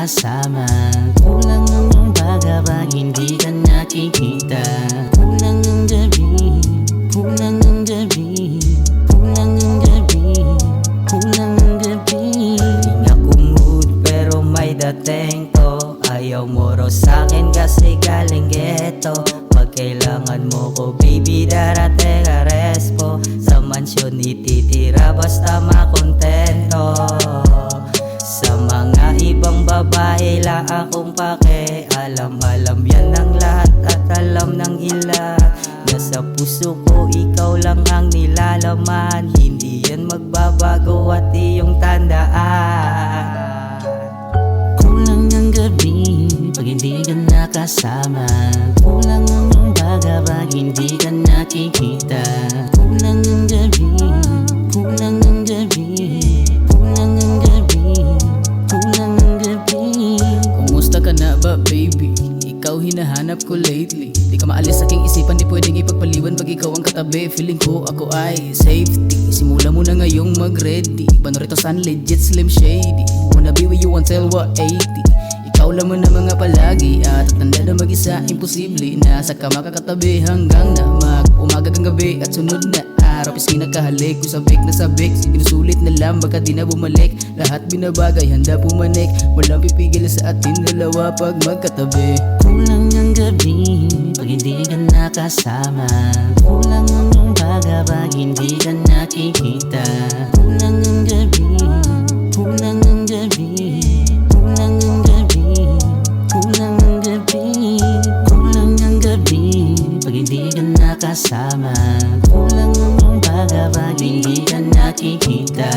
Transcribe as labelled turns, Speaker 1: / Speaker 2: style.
Speaker 1: nakasama. Kulang ang umaga pag hindi ka nakikita. Kulang ang gabi, kulang ang gabi, kulang ang gabi, kulang ang gabi. Di ako mood pero may dating to. Ayaw mo raw sa'kin kasi galing ghetto. Pag kailangan mo ko baby darating ka respo. Sa mansyon ititira basta makontento. Sa mga ibang babae lang akong pake. Alam yan ng lahat at alam ng ilan. Nasa puso ko ikaw lang ang nilalaman. Hindi yan magbabago at iyong tandaan. Kulang ang gabi pag hindi ka nakasama. Kulang ang umaga pag hindi ka nakikita. Kulang ang gabi, kulang ang gabi, kulang ang gabi, kulang ang gabi.
Speaker 2: Kumusta ka na ba baby? Ikaw hinahanap ko lately. Di ka maalis sa aking isipan, di pwedeng ipagpaliwan pag ikaw ang katabi. Feeling ko ako ay safety. Simula mo na ngayong mag-ready. Panorito san legit slim shady. Wanna be with you until what 80. Ikaw lang mo na mga palagi. At tanda na mag-isa, imposible. Nasa kama kakatabi hanggang na mag-umaga kang gabi. At sunod na araw, pisngi nakahalik. Kung sabik na sabik, sinusulit na lang baka di na bumalik. Lahat binabagay, handa pumanik. Walang pipigil sa atin dalawa pag magkatabi.
Speaker 1: Kulang ang gabi pag hindi ka nakasama. Kulang ang umaga pag hindi ka nakikita. Kulang ang gabi, kulang ang gabi, kulang ang gabi, kulang ang gabi, kulang ang gabi pag hindi ka nakasama. Kulang ang umaga pag hindi ka nakikita.